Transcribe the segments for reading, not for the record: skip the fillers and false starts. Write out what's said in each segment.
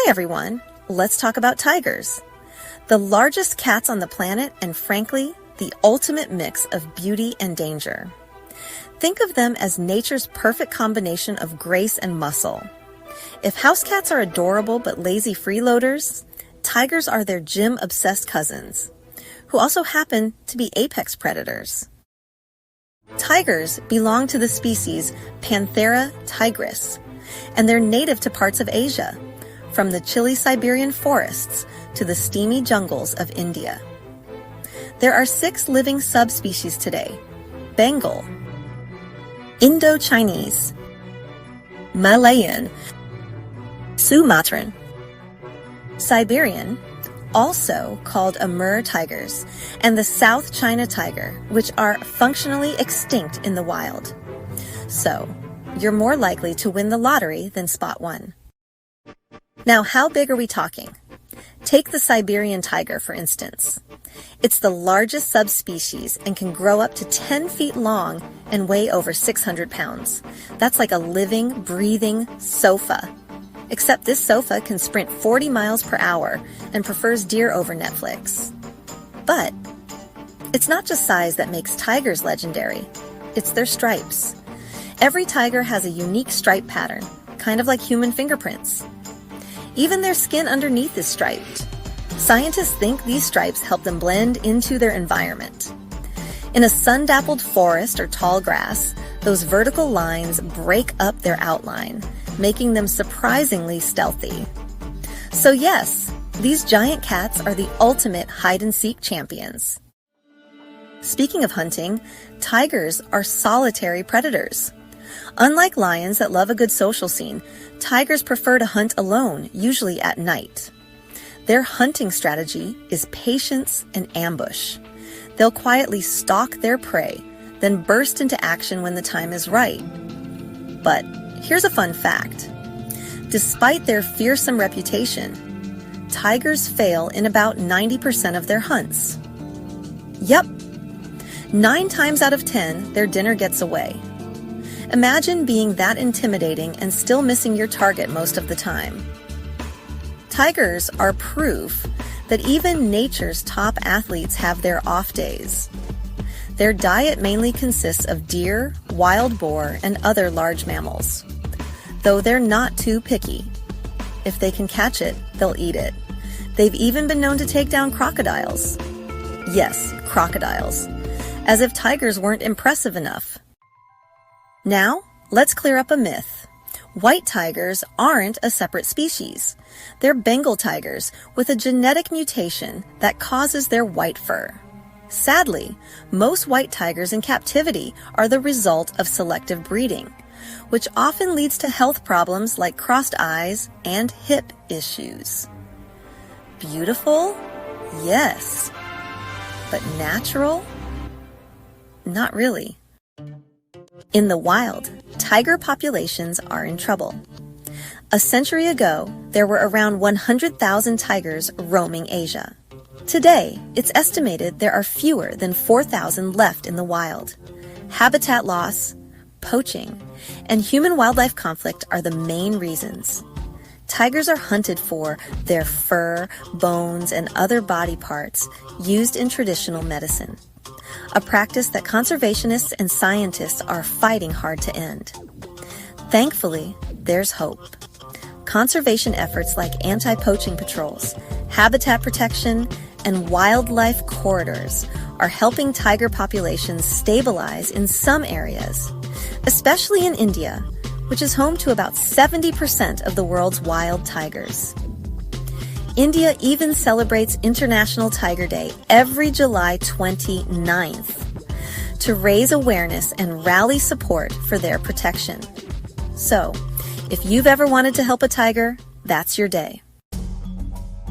Hi everyone, let's talk about tigers. The largest cats on the planet and frankly, the ultimate mix of beauty and danger. Think of them as nature's perfect combination of grace and muscle. If house cats are adorable but lazy freeloaders, tigers are their gym-obsessed cousins, who also happen to be apex predators. Tigers belong to the species Panthera tigris, and they're native to parts of Asia, from the chilly Siberian forests to the steamy jungles of India. There are 6 living subspecies today: Bengal, Indo-Chinese, Malayan, Sumatran, Siberian, also called Amur tigers, and the South China tiger, which are functionally extinct in the wild. So, you're more likely to win the lottery than spot one. Now, how big are we talking? Take the Siberian tiger, for instance. It's the largest subspecies and can grow up to 10 feet long and weigh over 600 pounds. That's like a living, breathing sofa. Except this sofa can sprint 40 miles per hour and prefers deer over Netflix. But it's not just size that makes tigers legendary. It's their stripes. Every tiger has a unique stripe pattern, kind of like human fingerprints. Even their skin underneath is striped. Scientists think these stripes help them blend into their environment. In a sun-dappled forest or tall grass, those vertical lines break up their outline, making them surprisingly stealthy. So yes, these giant cats are the ultimate hide-and-seek champions. Speaking of hunting, tigers are solitary predators. Unlike lions that love a good social scene, tigers prefer to hunt alone, usually at night. Their hunting strategy is patience and ambush. They'll quietly stalk their prey, then burst into action when the time is right. But here's a fun fact. Despite their fearsome reputation, tigers fail in about 90% of their hunts. Yup, 9 times out of 10, their dinner gets away. Imagine being that intimidating and still missing your target most of the time. Tigers are proof that even nature's top athletes have their off days. Their diet mainly consists of deer, wild boar, and other large mammals. Though they're not too picky. If they can catch it, they'll eat it. They've even been known to take down crocodiles. Yes, crocodiles. As if tigers weren't impressive enough. Now, let's clear up a myth. White tigers aren't a separate species. They're Bengal tigers with a genetic mutation that causes their white fur. Sadly, most white tigers in captivity are the result of selective breeding, which often leads to health problems like crossed eyes and hip issues. Beautiful? Yes. But natural? Not really. In the wild, tiger populations are in trouble. A century ago, there were around 100,000 tigers roaming Asia. Today, it's estimated there are fewer than 4,000 left in the wild. Habitat loss, poaching, and human-wildlife conflict are the main reasons. Tigers are hunted for their fur, bones, and other body parts used in traditional medicine, a practice that conservationists and scientists are fighting hard to end. Thankfully, there's hope. Conservation efforts like anti-poaching patrols, habitat protection, and wildlife corridors are helping tiger populations stabilize in some areas, especially in India, which is home to about 70% of the world's wild tigers. India even celebrates International Tiger Day every July 29th to raise awareness and rally support for their protection. So, if you've ever wanted to help a tiger, that's your day.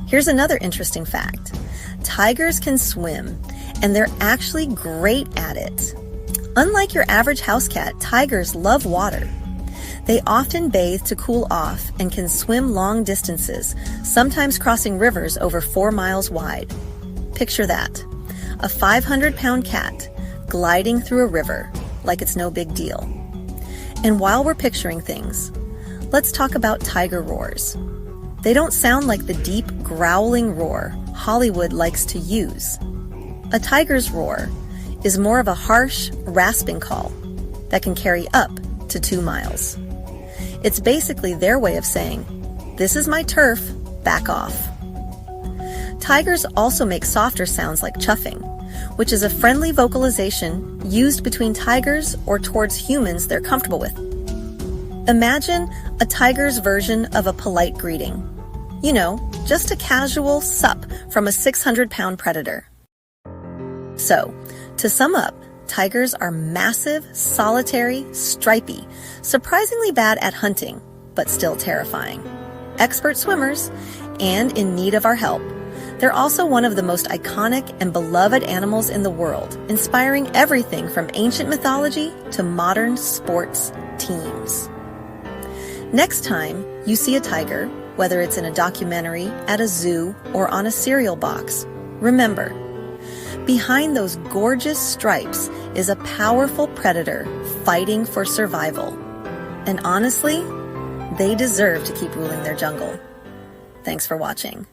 Here's another interesting fact. Tigers can swim, and they're actually great at it. Unlike your average house cat, tigers love water. They often bathe to cool off and can swim long distances, sometimes crossing rivers over 4 miles wide. Picture that. A 500-pound cat gliding through a river like it's no big deal. And while we're picturing things, let's talk about tiger roars. They don't sound like the deep, growling roar Hollywood likes to use. A tiger's roar is more of a harsh, rasping call that can carry up to 2 miles. It's basically their way of saying, "This is my turf, back off." Tigers also make softer sounds like chuffing, which is a friendly vocalization used between tigers or towards humans they're comfortable with. Imagine a tiger's version of a polite greeting. You know, just a casual sup from a 600-pound predator. So, to sum up, tigers are massive, solitary, stripy, surprisingly bad at hunting, but still terrifying. Expert swimmers, and in need of our help. They're also one of the most iconic and beloved animals in the world, inspiring everything from ancient mythology to modern sports teams. Next time you see a tiger, whether it's in a documentary, at a zoo, or on a cereal box, remember, behind those gorgeous stripes is a powerful predator fighting for survival. And honestly, they deserve to keep ruling their jungle. Thanks for watching.